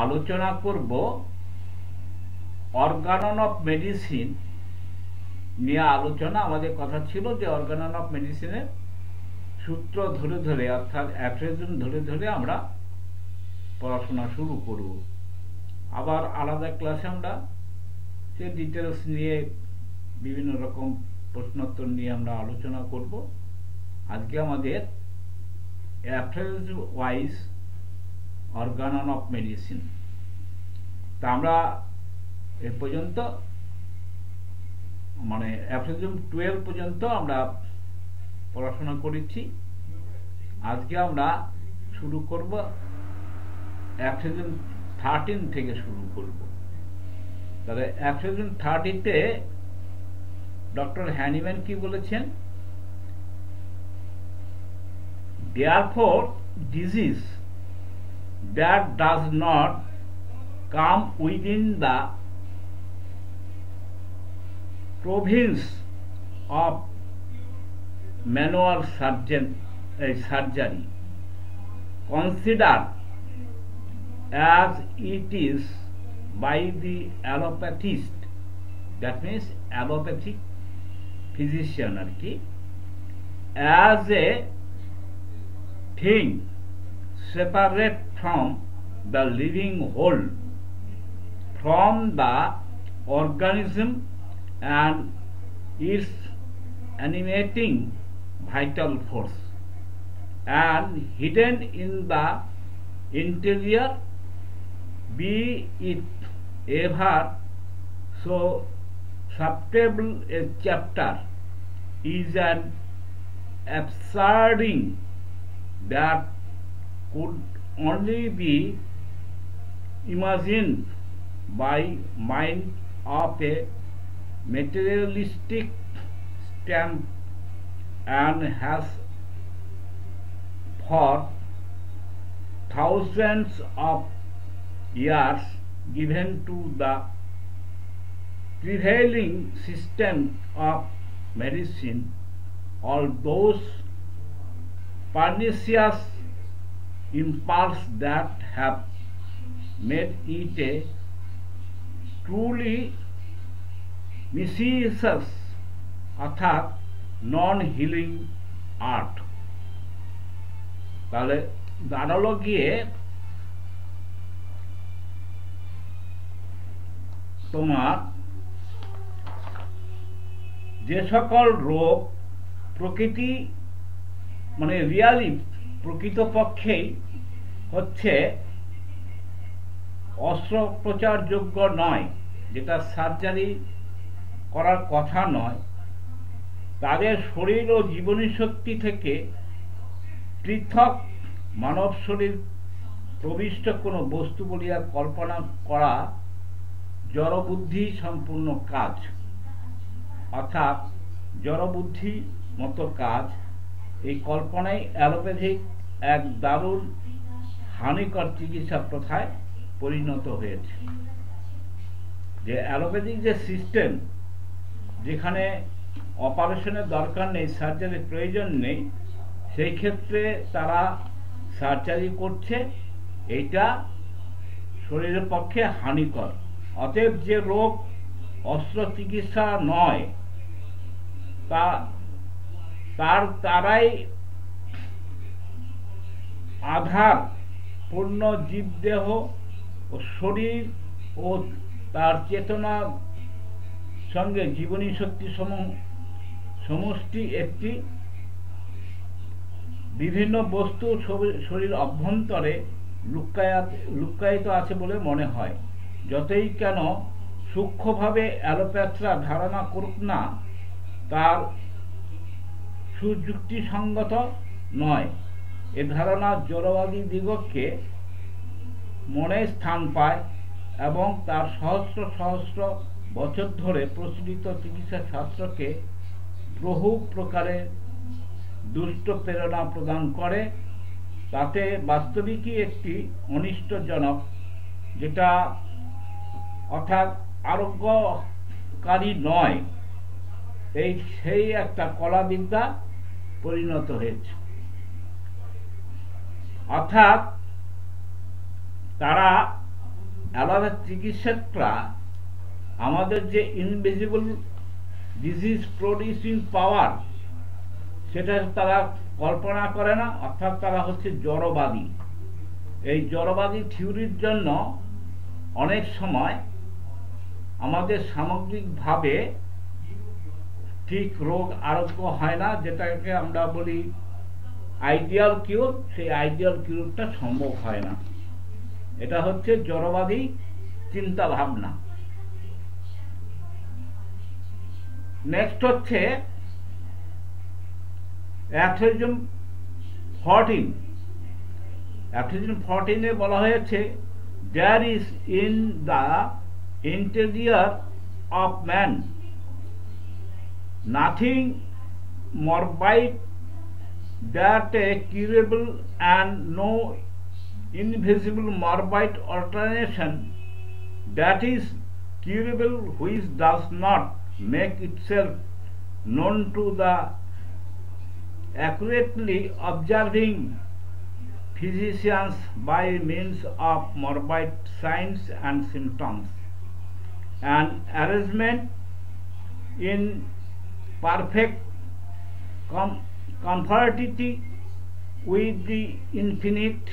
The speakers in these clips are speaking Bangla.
আলোচনা করব অর্গানন অফ মেডিসিন নিয়ে আলোচনা। আমাদের কথা ছিল যে অর্গানন অফ মেডিসিনের সূত্র ধরে ধরে অর্থাৎ অ্যাফ্রেজম ধরে ধরে আমরা পড়াশোনা শুরু করব। আবার আলাদা ক্লাসে আমরা সে ডিটেলস নিয়ে বিভিন্ন রকম প্রশ্নোত্তর নিয়ে আমরা আলোচনা করব। আজকে আমাদের অ্যাফ্রেজ ওয়াইজ অর্গানন অফ মেডিসিন। তা আমরা এ পর্যন্ত মানে অ্যাফ্রেজম 12 পর্যন্ত আমরা পড়াশোনা করেছি। আজকে আমরা শুরু করব অ্যাফ্রেজম 13 থেকে শুরু করব। তাহলে অ্যাফ্রেজম 30-তে ডক্টর হ্যানিম্যান কি বলেছেন? Therefore, disease that does not come within the province of manual surgery, considered as it is by the allopathist, that means allopathic physician, as a thing separate from the living whole, from the organism and its animating vital force, and hidden in the interior, be it ever so susceptible a chapter, is an absurding that could only be imagined by mind of a materialistic stamp, and has for thousands of years given to the prevailing system of medicine all those pernicious impulses that have made it a truly mischievous অর্থাৎ নন হিলিং আর্ট। তাহলে দাঁড়ালো গিয়ে তোমার যে সকল রোগ প্রকৃতি মানে রিয়ালি প্রকৃতপক্ষেই হচ্ছে অস্ত্রোপচারযোগ্য নয়, যেটা সার্জারি করার কথা নয়, তাদের শরীর ও জীবনী শক্তি থেকে পৃথক মানব শরীর প্রবিষ্ট কোনো বস্তু বলিয়া কল্পনা করা জড়বুদ্ধি সম্পূর্ণ কাজ, অর্থাৎ জড়বুদ্ধি মতো কাজ। এই কল্পনাই অ্যালোপ্যাথিক এক দারুণ হানিকর চিকিৎসা প্রথায় পরিণত হয়েছে। যে অ্যালোপ্যাথিক যে সিস্টেম, যেখানে অপারেশনের দরকার নেই, সার্জারির প্রয়োজন নেই, সেই ক্ষেত্রে তারা সার্জারি করছে, এইটা শরীরের পক্ষে হানিকর। অতএব যে রোগ অস্ত্র চিকিৎসা নয়, তারাই আধার পূর্ণ জীবদেহ ও শরীর ও তার চেতনা সঙ্গে জীবনী শক্তি সমষ্টি একটি বিভিন্ন বস্তু শরীর অভ্যন্তরে লুক্কায়িত আছে বলে মনে হয়। যতই কেন সূক্ষ্মভাবে অ্যালোপ্যাথরা ধারণা করুক না, তার সুযুক্তিসঙ্গত নয়। এ ধারণা জড়বাদী দিগকে মনে স্থান পায় এবং তার সহস্র সহস্র বছর ধরে প্রচলিত চিকিৎসা শাস্ত্রকে বহু প্রকারে দুষ্ট প্রেরণা প্রদান করে। তাতে বাস্তবিকই একটি অনিষ্টজনক, যেটা অর্থাৎ আরোগ্যকারী নয়, সেই একটা কলাবিদ্যা পরিণত হয়েছে। অর্থাৎ তারা অ্যালোপ্যাথ চিকিৎসকরা আমাদের যে ইনভিজিবল ডিজিজ প্রডিউসিং পাওয়ার সেটা তারা কল্পনা করে না, অর্থাৎ তারা হচ্ছে জড়বাদী। এই জড়বাদী থিওরির জন্য অনেক সময় আমাদের সামগ্রিকভাবে ঠিক রোগ আরোগ্য হয় না, যেটাকে আমরা বলি আইডিয়াল কিউর। সেই আইডিয়াল কিউরটা সম্ভব হয় না। এটা হচ্ছে জড়বাদী চিন্তা ভাবনা। নেক্সট হচ্ছে অ্যাথিজম 14। অ্যাথিজম 14-এ বলা হয়েছে, there is in the interior of man nothing morbid that a curable and no invisible morbid alternation that is curable which does not make itself known to the accurately observing physicians by means of morbid signs and symptoms, and arrangement in perfect conformity with the infinite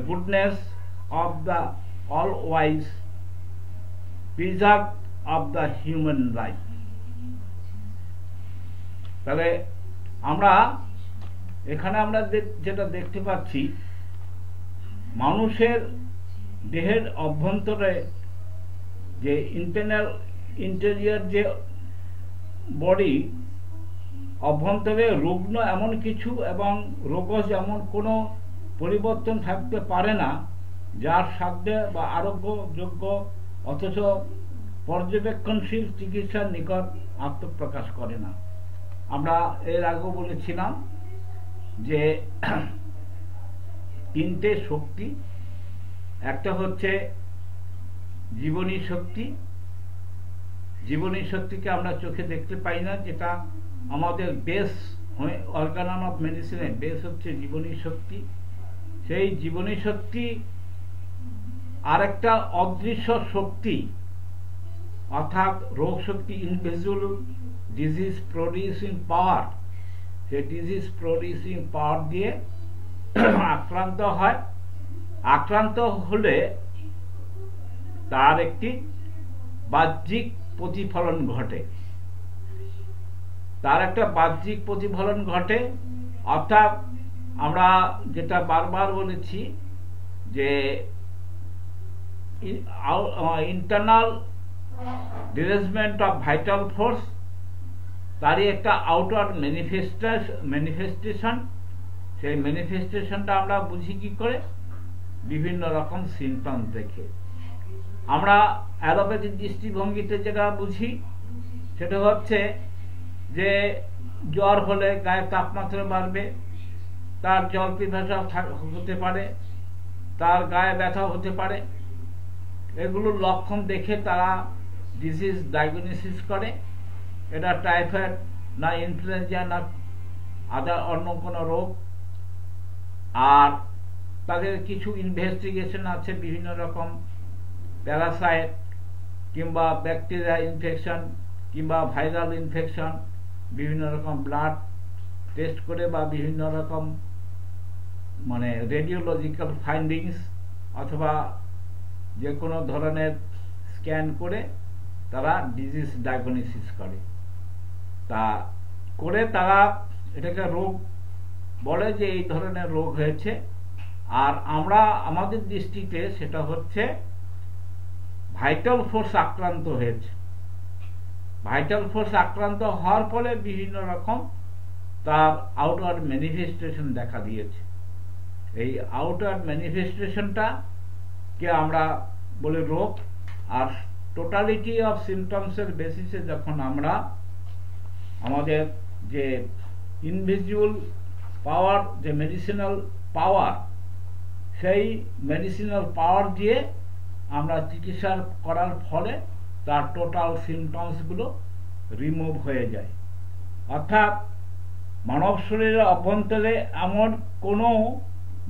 goodness of the all-wise preserve of the human life. তাহলে আমরা এখানে যেটা দেখতে পাচ্ছি, মানুষের দেহের অভ্যন্তরে যে ইন্টেরিয়র যে বডি, অভ্যন্তরে রুগ্ন এমন কিছু এবং রোগজ এমন কোনো পরিবর্তন থাকতে পারে না যার সাধ্যে বা আরোগ্যযোগ্য অথচ পর্যবেক্ষণশীল চিকিৎসার নিকট আত্মপ্রকাশ করে না। আমরা এর আগেও বলেছিলাম যে তিনটে শক্তি, একটা হচ্ছে জীবনী শক্তি। জীবনী শক্তিকে আমরা চোখে দেখতে পাই না, যেটা আমাদের বেস অর্গান অফ মেডিসিনের বেস হচ্ছে জীবনী শক্তি। সেই জীবনী শক্তি আরেকটা অদৃশ্য শক্তি, অর্থাৎ রোগ শক্তি, ইনভিজিবল ডিজিজ প্রডিউসিং পাওয়ার। সেই ডিজিজ প্রডিউসিং পাওয়ার দিয়ে আক্রান্ত হয়। আক্রান্ত হলে তার একটি বাহ্যিক প্রতিফলন ঘটে। তার একটা বাহ্যিক প্রতিফলন ঘটে, অর্থাৎ আমরা যেটা বারবার বলেছি যে ইন্টারনাল ডিরেজমেন্ট অফ ভাইটাল ফোর্স, তারই একটা আউটওয়ার্ড ম্যানিফেস্টেশন। সেই ম্যানিফেস্টেশনটা আমরা বুঝি কি করে? বিভিন্ন রকম সিমটমস দেখে। আমরা অ্যালোপ্যাথিক দৃষ্টিভঙ্গিতে যেটা বুঝি সেটা হচ্ছে যে জ্বর হলে গায়ের তাপমাত্রা বাড়বে, তার জল পিপাসা হতে পারে, তার গায়ে ব্যথা হতে পারে। এগুলোর লক্ষণ দেখে তারা ডিজিজ ডায়াগনোসিস করে। এটা টাইফয়েড না ইনফ্লুয়েঞ্জা না আদার অন্য কোনো রোগ। আর তাদের কিছু ইনভেস্টিগেশন আছে, বিভিন্ন রকম প্যারাসাইট কিংবা ব্যাকটেরিয়া ইনফেকশন কিংবা ভাইরাল ইনফেকশন, বিভিন্ন রকম ব্লাড টেস্ট করে বা বিভিন্ন রকম মানে রেডিওলজিক্যাল ফাইন্ডিংস অথবা যে কোনো ধরনের স্ক্যান করে তারা ডিজিজ ডায়াগনোসিস করে। তা করে তারা এটাকে রোগ বলে যে এই ধরনের রোগ হয়েছে। আর আমরা আমাদের দৃষ্টিতে সেটা হচ্ছে ভাইটাল ফোর্স আক্রান্ত হয়েছে। ভাইটাল ফোর্স আক্রান্ত হওয়ার ফলে বিভিন্ন রকম তার আউটওয়ার্ড ম্যানিফেস্টেশন দেখা দিয়েছে। এই আউটওয়ার্ড ম্যানিফেস্টেশনটা কে আমরা বলি রোগ। আর টোটালিটি অফ সিমটমসের বেসিসে যখন আমরা আমাদের যে ইনভিজিবল পাওয়ার, যে মেডিসিনাল পাওয়ার, সেই মেডিসিনাল পাওয়ার দিয়ে আমরা চিকিৎসা করার ফলে তার টোটাল সিমটমসগুলো রিমুভ হয়ে যায়। অর্থাৎ মানব শরীরের অভ্যন্তরে এমন কোনো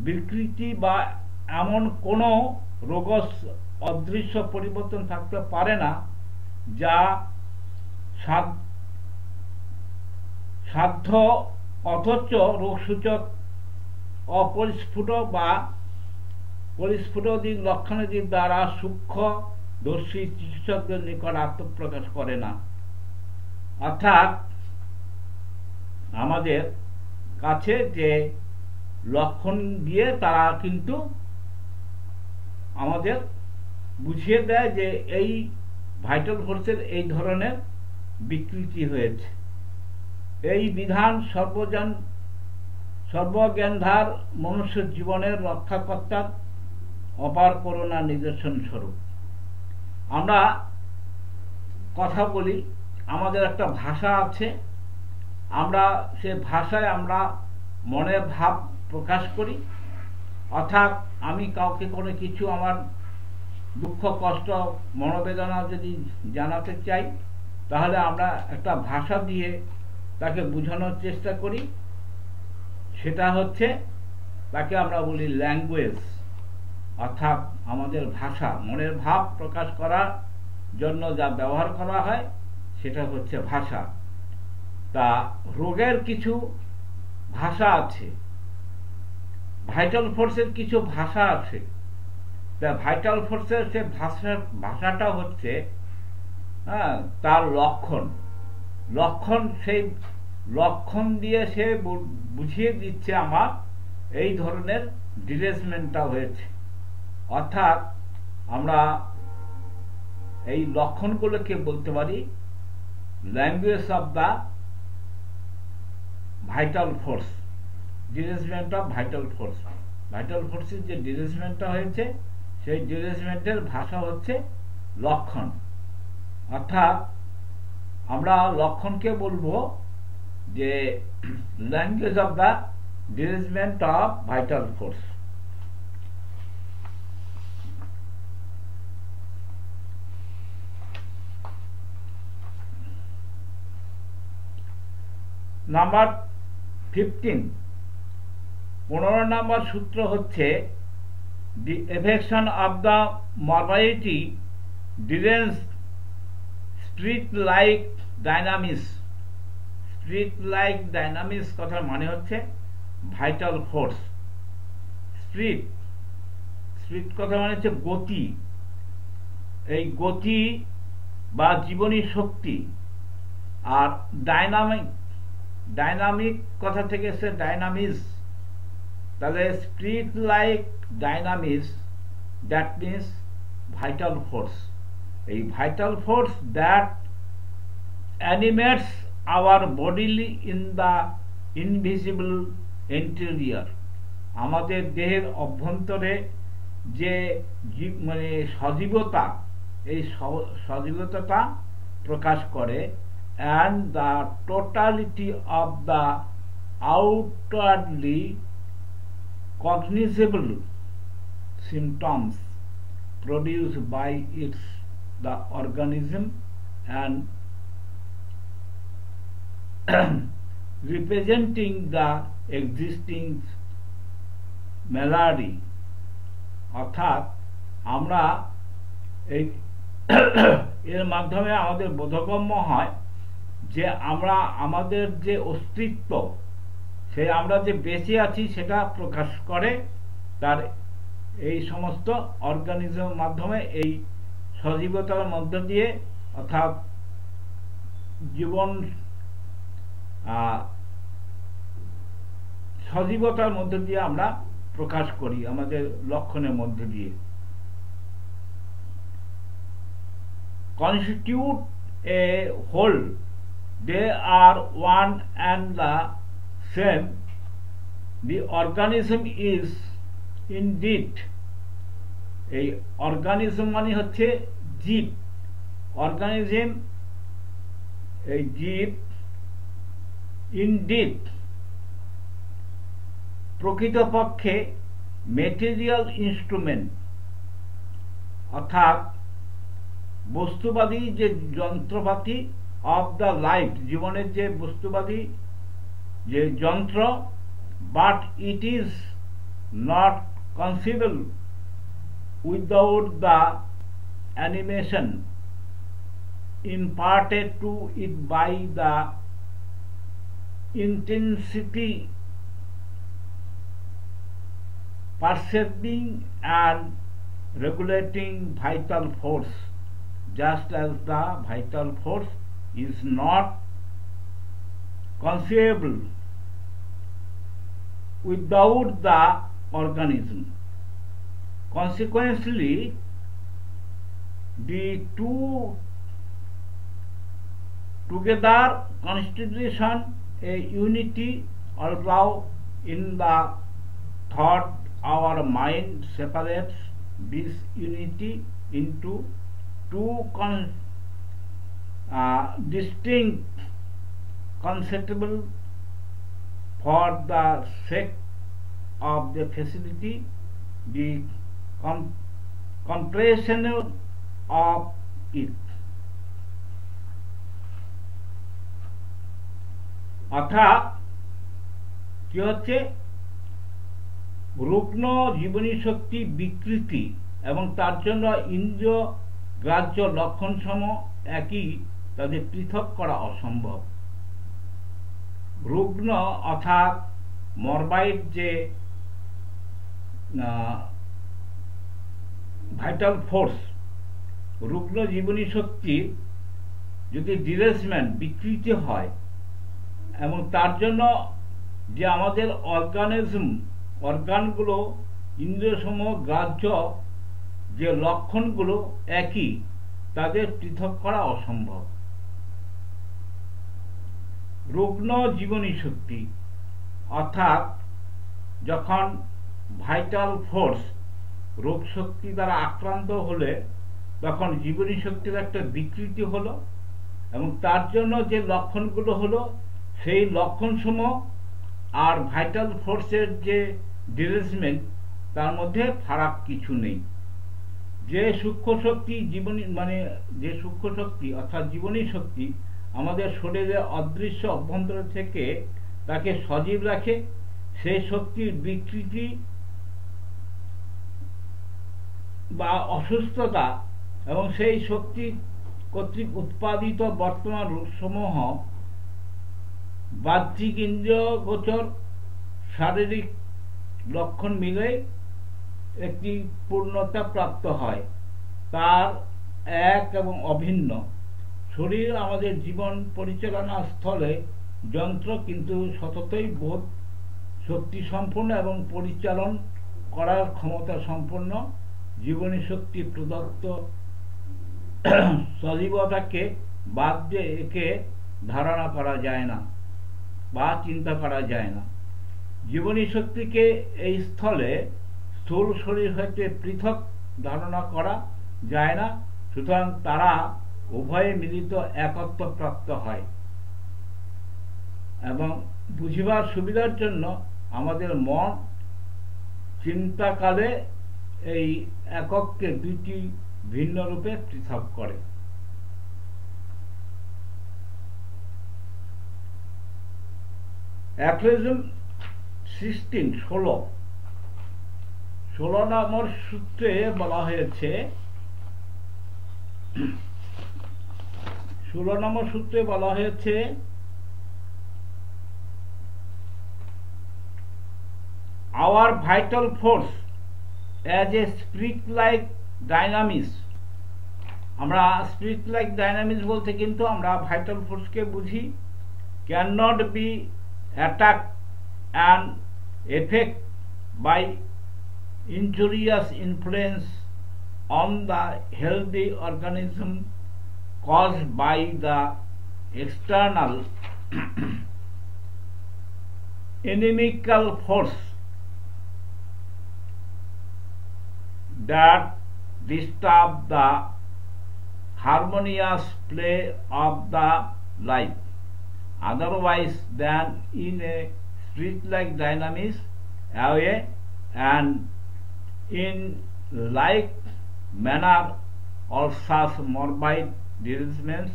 বিকৃতি বা এমন কোনো রোগ অদৃশ্য পরিবর্তন থাকতে পারে না যা সাধ্য অথচ রোগসূচক অপরিস্ফুট বা পরিস্ফুটাদি লক্ষণাদি দ্বারা সূক্ষ্মদর্শী চিকিৎসকদের নিকট আত্মপ্রকাশ করে না। অর্থাৎ আমাদের কাছে যে লক্ষণ দিয়ে তারা কিন্তু আমাদের বুঝিয়ে দেয় যে এই ভাইটাল ফোর্সের এই ধরনের বিকৃতি হয়েছে। এই বিধান সর্বজ্ঞানধার মনুষ্য জীবনের রক্ষাকর্তার অপার করুণা নিদর্শন স্বরূপ। আমরা কথা বলি, আমাদের একটা ভাষা আছে, আমরা সে ভাষায় আমরা মনের ভাব প্রকাশ করি। অর্থাৎ আমি কাউকে কোনো কিছু আমার দুঃখ কষ্ট মনোবেদনা যদি জানাতে চাই, তাহলে আমরা একটা ভাষা দিয়ে তাকে বোঝানোর চেষ্টা করি। সেটা হচ্ছে তাকে আমরা বলি ল্যাঙ্গুয়েজ। অর্থাৎ আমাদের ভাষা, মনের ভাব প্রকাশ করার জন্য যা ব্যবহার করা হয় সেটা হচ্ছে ভাষা। তা রোগের কিছু ভাষা আছে, ভাইটাল ফোর্সের কিছু ভাষা আছে। তা ভাইটাল ফোর্সের সে ভাষাটা হচ্ছে তার লক্ষণ সেই লক্ষণ দিয়ে সে বুঝিয়ে দিচ্ছে আমার এই ধরনের ডিরেজমেন্টটা হয়েছে। অর্থাৎ আমরা এই লক্ষণগুলোকে বলতে পারি language of the vital force, derangement of vital force. Vital ফোর্সের যে ডিরেজমেন্টটা হয়েছে সেই ডিরেজমেন্টের ভাষা হচ্ছে লক্ষণ। অর্থাৎ আমরা লক্ষণকে বলবো যে language of the derangement of vital force. Number 15, 15 number সূত্র হচ্ছে the affection of the morbidly deranged spirit like dynamics. Spirit like dynamics কথার মানে হচ্ছে ভাইটাল ফোর্স। স্পিরিট কথা মানে হচ্ছে গতি, এই গতি বা জীবনী শক্তি। আর ডাইনামিক কথা থেকে এসে ডাইনামিক্স, তাহলে spirit like dynamics, that means vital force. এই vital force that animates our bodily in the invisible interior. আমাদের দেহের অভ্যন্তরে যে মানে সজীবতা, এই সজীবতাটা প্রকাশ করে। and the totality of the outwardly cognizable symptoms produced by the organism and representing the existing malady। অর্থাৎ আমরা এর মাধ্যমে আমাদের বোধগম্য হয় যে আমরা আমাদের যে অস্তিত্ব, সে আমরা যে বেঁচে আছি সেটা প্রকাশ করে তার এই সমস্ত অর্গানিজমের মাধ্যমে, এই সজীবতার মধ্য দিয়ে। অর্থাৎ জীবন সজীবতার মধ্য দিয়ে আমরা প্রকাশ করি আমাদের লক্ষণের মধ্য দিয়ে। constitute a whole, they are one and the same, the organism is indeed। এই অর্গানিজম মানে হচ্ছে জীব, অর্গানিজম এই জীব, ইনডিড প্রকৃতপক্ষে মেটেরিয়াল ইনস্ট্রুমেন্ট। অর্থাৎ বস্তুবাদী যে যন্ত্রপাতি অফ দ্য লাইফ, জীবনের যে বস্তুবাদী যে যন্ত্র। But it is not conceivable without the animation imparted to it by the intensity perceiving and regulating vital force, just as the vital force is not conceivable without the organism. Consequently, the two together constitution a unity, although in the thought our mind separates this unity into two distinct conceptual for the sake of the facility, the comprehension of it. অর্থাৎ কি হচ্ছে, রুগ্ন জীবনী শক্তি বিকৃতি এবং তার জন্য ইন্দ্রিয় গ্রাহ্য লক্ষণসম একই, তাদের পৃথক করা অসম্ভব। রুগ্ন অর্থাৎ মরবাইড যে ভাইটাল ফোর্স, রুগ্ন জীবনী শক্তি যদি ডিরেসমেন্ট বিকৃতি হয় এবং তার জন্য যে আমাদের অর্গানগুলো ইন্দ্রিয়সমূহ গ্রাহ্য যে লক্ষণগুলো একই, তাদের পৃথক করা অসম্ভব। রুগ্ন জীবনী শক্তি অর্থাৎ যখন ভাইটাল ফোর্স রোগ শক্তি দ্বারা আক্রান্ত হলে তখন জীবনী শক্তির একটা বিকৃতি হলো এবং তার জন্য যে লক্ষণগুলো হলো সেই লক্ষণসমূহ আর ভাইটাল ফোর্সের যে ডিরেসমেন্ট, তার মধ্যে ফারাক কিছু নেই। যে সূক্ষ্ম শক্তি যে সূক্ষ্ম শক্তি অর্থাৎ জীবনী শক্তি আমাদের শরীরে অদৃশ্য অভ্যন্তর থেকে তাকে সজীব রাখে, সেই শক্তির বিকৃতি বা অসুস্থতা এবং সেই শক্তি কর্তৃক উৎপাদিত বর্তমান রোগসমূহ বাহ্যিক ইন্দ্রিয় গোচর শারীরিক লক্ষণ মিলে একটি পূর্ণতা প্রাপ্ত হয়। তার এক এবং অভিন্ন শরীর আমাদের জীবন পরিচালনা স্থলে যন্ত্র, কিন্তু সততই বোধ শক্তি সম্পন্ন এবং পরিচালন করার ক্ষমতা সম্পন্ন জীবনী শক্তি প্রদত্ত সজীবতাকে বাদ দিয়ে একে ধারণা করা যায় না বা চিন্তা করা যায় না। জীবনী শক্তিকে এই স্থলে স্থূল শরীর হইতে পৃথক ধারণা করা যায় না, সুতরাং তারা উভয়ে মিলিত একত্ব প্রাপ্ত হয়। এবং বুঝিবার সুবিধার জন্য আমাদের মন চিন্তাকালে এই একককে দুইটি ভিন্ন রূপে পৃথক করে। অ্যাফোরিজম 16 নম্বর সূত্রে বলা হয়েছে, 16 নম্বর সূত্রে বলা হয়েছে, our vital force as a spirit-like dynamics। আমরা spirit-like dynamics বলতে কিন্তু আমরা vital force কে বুঝি, cannot be attacked and affected by injurious influence on the healthy organism caused by the external inimical force that disturb the harmonious play of the life, otherwise than in a spirit-like dynamics way, and in like manner all such morbid derangements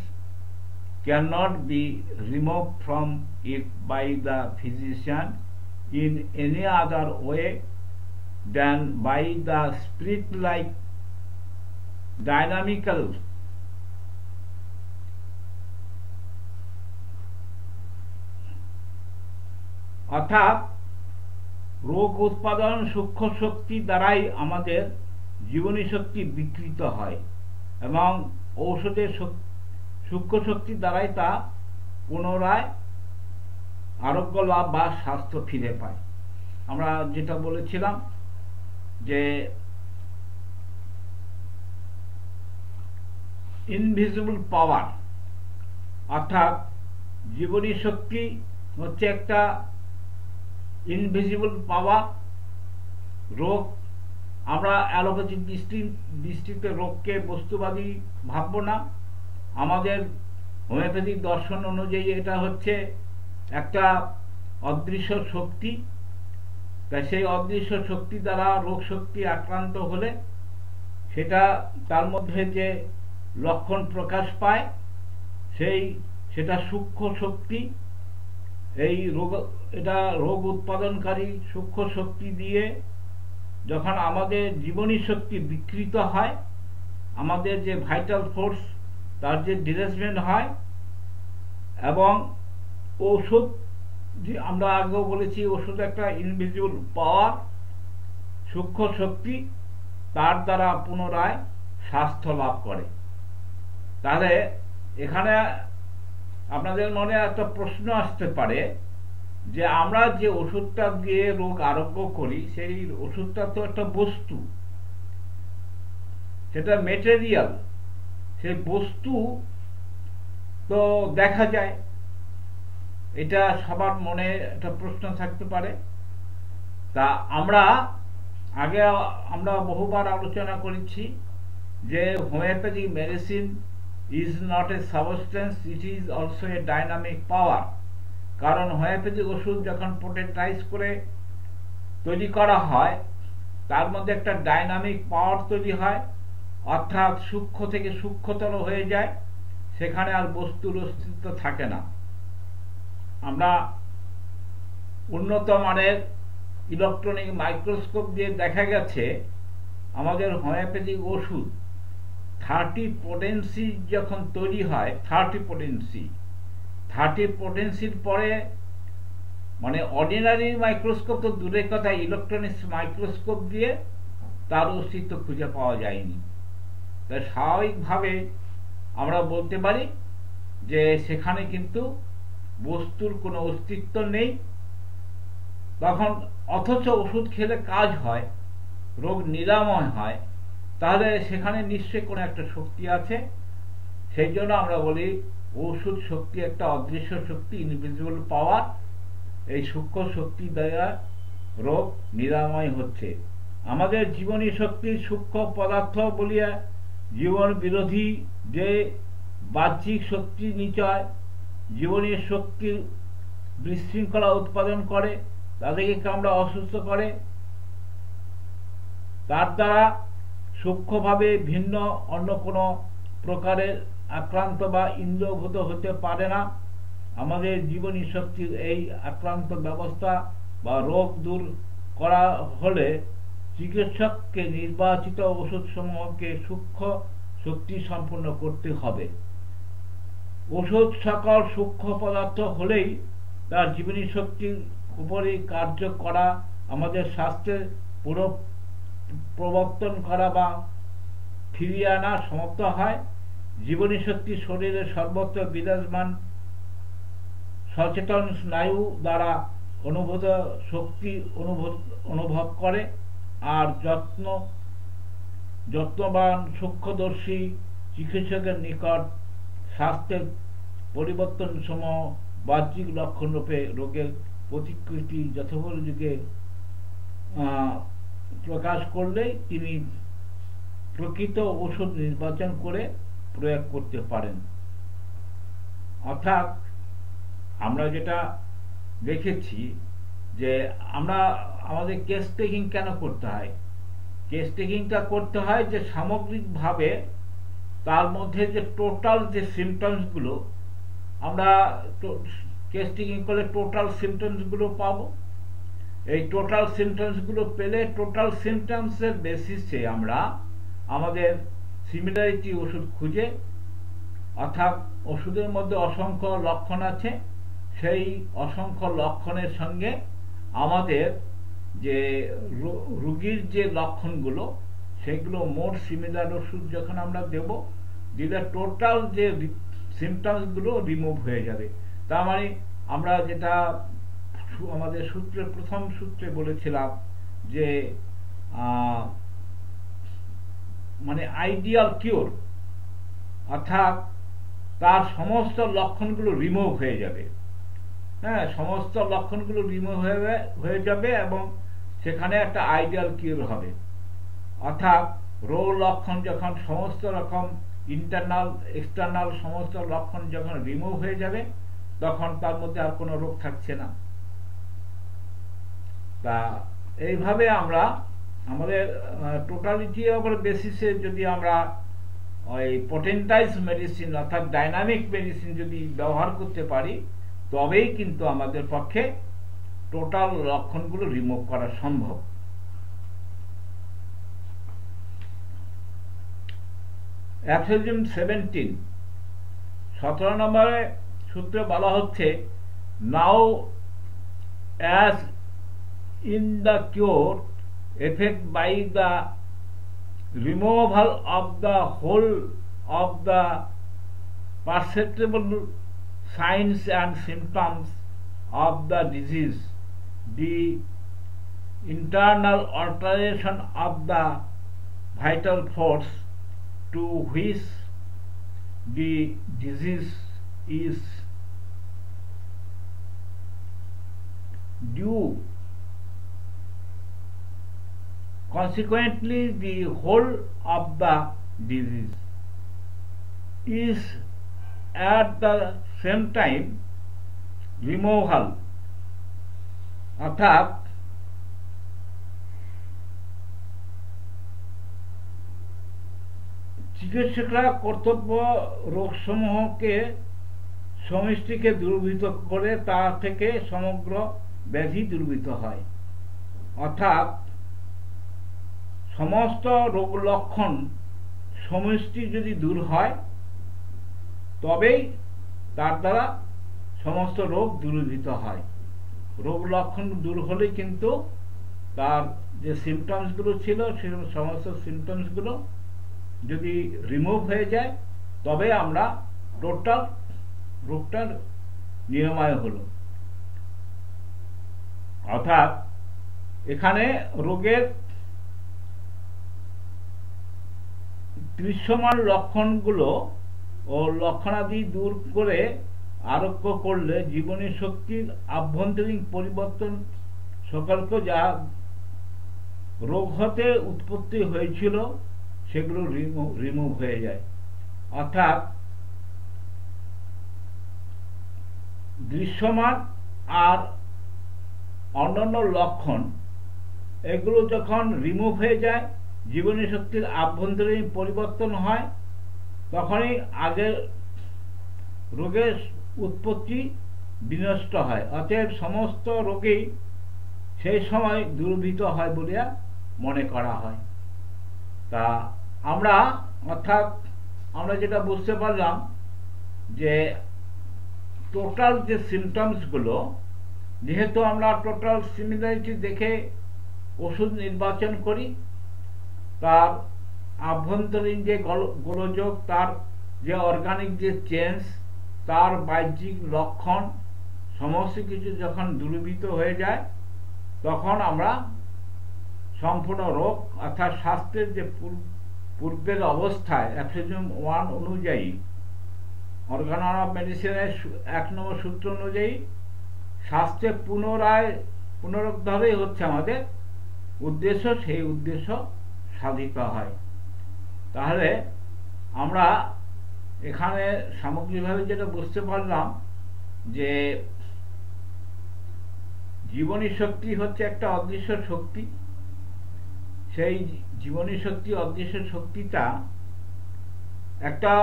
cannot be removed from it by the physician in any other way than by the spirit like dynamical অর্থাৎ রোগ উৎপাদন সূক্ষ্ম শক্তি দ্বারাই আমাদের জীবনী শক্তি বিকৃত হয় এবং ঔষধের সূক্ষ্ম শক্তি দ্বারাই তা পুনরায় আরোগ্য লাভ বা স্বাস্থ্য ফিরে পায়। আমরা যেটা বলেছিলাম যে ইনভিজিবল পাওয়ার অর্থাৎ জীবনী শক্তি হচ্ছে একটা ইনভিজিবল পাওয়ার। রোগ আমরা অ্যালোপ্যাথিক দৃষ্টিতে রোগকে বস্তুবাদী ভাবব না, আমাদের হোমিওপ্যাথিক দর্শন অনুযায়ী এটা হচ্ছে একটা অদৃশ্য শক্তি। তাই সেই অদৃশ্য শক্তি দ্বারা রোগ শক্তি আক্রান্ত হলে সেটা তার মধ্যে যে লক্ষণ প্রকাশ পায় সেটা সূক্ষ্ম শক্তি। এই এটা রোগ উৎপাদনকারী সূক্ষ্ম শক্তি দিয়ে যখন আমাদের জীবনী শক্তি বিকৃত হয়, আমাদের যে ভাইটাল ফোর্স তার যে ডিরেসমেন্ট হয়, এবং ঔষধ যে আমরা আগেও বলেছি ওষুধ একটা ইনভিজিবল পাওয়ার সূক্ষ্ম শক্তি, তার দ্বারা পুনরায় স্বাস্থ্য লাভ করে। তাহলে এখানে আপনাদের মনে একটা প্রশ্ন আসতে পারে যে আমরা যে ওষুধটা দিয়ে রোগ আরোগ্য করি সেই ওষুধটা তো একটা বস্তু, সেটা মেটেরিয়াল, সেই বস্তু তো দেখা যায়। এটা সবার মনে একটা প্রশ্ন থাকতে পারে। তা আমরা বহুবার আলোচনা করেছি যে homeopathic medicine is not a substance, it is also a dynamic power। কারণ হোমিওপ্যাথিক ওষুধ যখন পোটেন্টাইজ করে তৈরি করা হয় তার মধ্যে একটা ডাইনামিক পাওয়ার তৈরি হয়, অর্থাৎ সূক্ষ্ম থেকে সূক্ষ্মতর হয়ে যায়, সেখানে আর বস্তুর অস্তিত্ব থাকে না। আমরা উন্নত মানের ইলেকট্রনিক মাইক্রোস্কোপ দিয়ে দেখা গেছে আমাদের হোমিওপ্যাথিক ওষুধ 30 পোটেন্সি যখন তৈরি হয়, 30 পোটেন্সির পরে মানে অর্ডিনারি মাইক্রোস্কোপ তো দূরের কথা, ইলেকট্রনিক্স মাইক্রোস্কোপ দিয়ে তার অস্তিত্ব খুঁজে পাওয়া যায়নি। তাই স্বাভাবিকভাবে আমরা বলতে পারি যে সেখানে কিন্তু বস্তুর কোনো অস্তিত্ব নেই। তখন অথচ ওষুধ খেলে কাজ হয়, রোগ নিরাময় হয়, তাহলে সেখানে নিশ্চয়ই কোনো একটা শক্তি আছে। সেই জন্য আমরা বলি ওষুধ শক্তি একটা অদৃশ্য শক্তি, ইনভিজিবল পাওয়ার। এই সূক্ষ্ম শক্তি দ্বারা রোগ নিরাময় হচ্ছে। আমাদের জীবনী শক্তির সূক্ষ্ম পদার্থ বলিয়া জীবন বিরোধী যে বাহ্যিক শক্তি নিচয় জীবনের শক্তির বিশৃঙ্খলা উৎপাদন করে, তাদেরকে আমরা অসুস্থ করে, তার দ্বারা সূক্ষ্মভাবে ভিন্ন অন্য কোনো প্রকারের আক্রান্ত বা ইন্দ্রভূত হতে পারে না। আমাদের জীবনী শক্তির এই আক্রান্ত ব্যবস্থা বা রোগ দূর করা হলে চিকিৎসককে নির্বাচিত ওষুধসমূহকে সূক্ষ্ম শক্তি সম্পন্ন করতে হবে। ওষুধ সকল সূক্ষ্ম পদার্থ হলেই তার জীবনী শক্তির উপরে কার্য করা, আমাদের স্বাস্থ্যের পুরো প্রবর্তন করা বা ফিরিয়ে আনা সমাপ্ত হয়। জীবনী শক্তি শরীরের সর্বত্র বিরাজমান সচেতন স্নায়ু দ্বারা অনুভূত শক্তি অনুভব করে, আর যত্নবান সূক্ষ্মদর্শী চিকিৎসকের নিকট স্বাস্থ্যের পরিবর্তন সমূহ বাহ্যিক লক্ষণ রূপে রোগের প্রতিকৃতি যথোপযোগে প্রকাশ করলে তিনি প্রকৃত ওষুধ নির্বাচন করে প্রয়োগ করতে পারেন। অর্থাৎ আমরা যেটা দেখেছি যে আমাদের কেস টেকিং কেন করতে হয়? কেস টেকিংটা করতে হয় যে সামগ্রিকভাবে তার মধ্যে যে টোটাল যে সিমটমসগুলো, আমরা কেস টেকিং করলে টোটাল সিমটমসগুলো পাবো। এই টোটাল সিমটমসগুলো পেলে টোটাল সিমটমসের বেসিসে আমরা আমাদের সিমিলারিটি ওষুধ খুঁজে, অর্থাৎ ওষুধের মধ্যে অসংখ্য লক্ষণ আছে, সেই অসংখ্য লক্ষণের সঙ্গে আমাদের যে রোগীর যে লক্ষণগুলো সেগুলো মোট সিমিলার ওষুধ যখন আমরা দেব, দিলে টোটাল যে সিমটমসগুলো রিমুভ হয়ে যাবে। তার মানে আমরা যেটা আমাদের সূত্রে প্রথম সূত্রে বলেছিলাম যে মানে আইডিয়াল কিওর, অর্থাৎ তার সমস্ত লক্ষণগুলো রিমুভ হয়ে যাবে। হ্যাঁ, সমস্ত লক্ষণগুলো রিমুভ হয়ে যাবে এবং সেখানে একটা আইডিয়াল কিওর হবে। অর্থাৎ রোগ লক্ষণ যখন সমস্ত রকম ইন্টারনাল এক্সটার্নাল সমস্ত লক্ষণ যখন রিমুভ হয়ে যাবে, তখন তার মধ্যে আর কোনো রোগ থাকছে না। তা এইভাবে আমরা আমাদের টোটালিটি ওভার বেসিসে যদি আমরা ওই পটেন্টাইজ মেডিসিন অর্থাৎ ডাইনামিক মেডিসিন যদি ব্যবহার করতে পারি, তবেই কিন্তু আমাদের পক্ষে টোটাল লক্ষণগুলো রিমুভ করা সম্ভব। অ্যাফ্রিজিম 17 নম্বরে সূত্রে বলা হচ্ছে, নাও as in the cure effect by the removal of the whole of the perceptible signs and symptoms of the disease, the internal alteration of the vital force to which the disease is due. Consequently, the whole of the disease is at the same time removal, অর্থাৎ চিকিৎসকরা কর্তব্য রোগসমূহকে সমষ্টিকে দূরীভূত করে তা থেকে সমগ্র ব্যাধি দূরীভূত হয়। অর্থাৎ সমস্ত রোগ লক্ষণ সমষ্টি যদি দূর হয়, তবেই তার দ্বারা সমস্ত রোগ দূরীভূত হয়। রোগ লক্ষণ দূর হলে কিন্তু তার যে সিমটমসগুলো ছিল সেই সমস্ত সিমটমসগুলো যদি রিমুভ হয়ে যায়, তবে আমরা টোটাল রোগটার নিরাময় হলো। অর্থাৎ এখানে রোগের দৃশ্যমান লক্ষণগুলো ও লক্ষণাদি দূর করে আরোগ্য করলে জীবনী শক্তির আভ্যন্তরীণ পরিবর্তন সকলকে যা রোগ হতে উৎপত্তি হয়েছিল সেগুলো রিমুভ হয়ে যায়। অর্থাৎ দৃশ্যমান আর অন্যান্য লক্ষণ এগুলো যখন রিমুভ হয়ে যায়, জীবনী শক্তির আভ্যন্তরীণ পরিবর্তন হয়, তখনই আগের রোগের উৎপত্তি বিনষ্ট হয়। অতএব সমস্ত রোগেই সেই সময় দূরীভূত হয় বলিয়া মনে করা হয়। তা আমরা অর্থাৎ আমরা যেটা বুঝতে পারলাম যে টোটাল যে সিমটমসগুলো, যেহেতু আমরা টোটাল সিমিলারিটি দেখে ওষুধ নির্বাচন করি, তার আভ্যন্তরীণ যে গোলযোগ, তার যে অর্গানিক যে চেঞ্জ, তার বাহ্যিক লক্ষণ সমস্ত কিছু যখন দূরীভূত হয়ে যায়, তখন আমরা সম্পূর্ণ রোগ অর্থাৎ স্বাস্থ্যের যে পূর্বের অবস্থায় অ্যাফ্রিজিম 1 অনুযায়ী, অর্গান অফ মেডিসিনের 1 নম্বর সূত্র অনুযায়ী স্বাস্থ্যে পুনরুদ্ধারই হচ্ছে আমাদের উদ্দেশ্য, সেই উদ্দেশ্য সাধিত হয়। তাহলে আমরা এখানে সামগ্রিকভাবে যেটা বুঝতে পারলাম যে জীবনী শক্তি হচ্ছে একটা অদৃশ্য শক্তি। সেই জীবনী শক্তি অদৃশ্য শক্তিটা একটা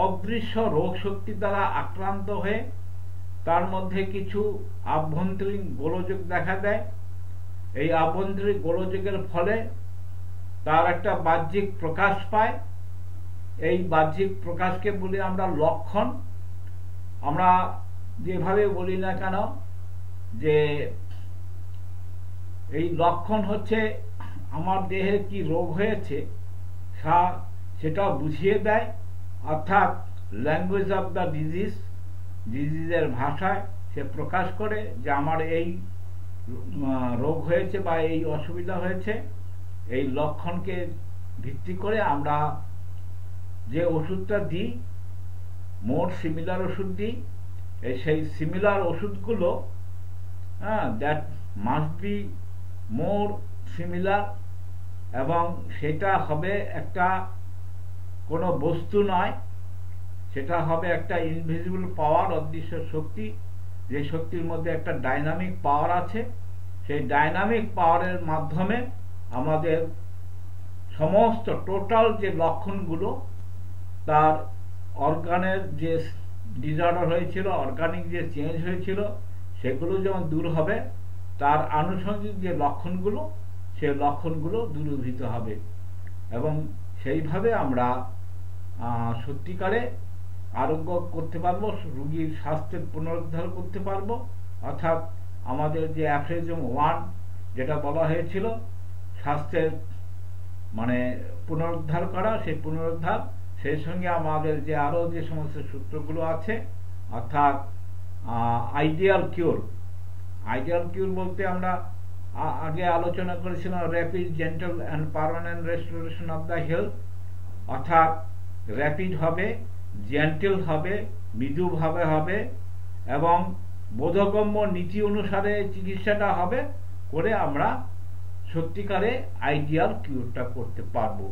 অদৃশ্য রোগ শক্তি দ্বারা আক্রান্ত হয়ে তার মধ্যে কিছু আভ্যন্তরীণ গোলযোগ দেখা দেয়, এই আভ্যন্তরিক গোলযোগের ফলে তার একটা বাহ্যিক প্রকাশ পায়। এই বাহ্যিক প্রকাশকে বলি আমরা লক্ষণ। আমরা যেভাবে বলি না কেন যে এই লক্ষণ হচ্ছে আমার দেহে কি রোগ হয়েছে সেটা বুঝিয়ে দেয়, অর্থাৎ ল্যাঙ্গুয়েজ অফ দ্য ডিজিজের ভাষায় সে প্রকাশ করে যে আমার এই রোগ হয়েছে বা এই অসুবিধা হয়েছে। এই লক্ষণকে ভিত্তি করে আমরা যে ওষুধটা দিই, মোর সিমিলার ওষুধ দিই, সেই সিমিলার ওষুধগুলো that must be more similar, এবং সেটা হবে একটা কোনো বস্তু নয়, সেটা হবে একটা ইনভিজিবল পাওয়ার, অদৃশ্য শক্তি, যে শক্তির মধ্যে একটা ডাইনামিক পাওয়ার আছে। সেই ডাইনামিক পাওয়ারের মাধ্যমে আমাদের সমস্ত টোটাল যে লক্ষণগুলো, তার অর্গানের যে ডিসঅর্ডার হয়েছিল, অর্গানিক যে চেঞ্জ হয়েছিল, সেগুলো যেমন দূর হবে, তার আনুষঙ্গিক যে লক্ষণগুলো, সেই লক্ষণগুলো দূরীভূত হবে। এবং সেইভাবে আমরা সত্যিকারে আরোগ্য করতে পারবো, রোগীর স্বাস্থ্যের পুনরুদ্ধার করতে পারবো। অর্থাৎ আমাদের যে অ্যাফ্রিজম 1 যেটা বলা হয়েছিল, স্বাস্থ্যের মানে পুনরুদ্ধার করা, সেই পুনরুদ্ধার, সেই সঙ্গে আমাদের যে আরও যে সমস্ত সূত্রগুলো আছে, অর্থাৎ আইডিয়াল কিউর বলতে আমরা আগে আলোচনা করেছিলাম rapid, gentle and permanent restoration of the health. অর্থাৎ র্যাপিড হবে, জেন্টেল হবে, মৃদুভাবে হবে, এবং বোধগম্য নীতি অনুসারে চিকিৎসাটা হবে, করে আমরা সত্যিকারে আইডিয়াল কিউরটা করতে পারবো।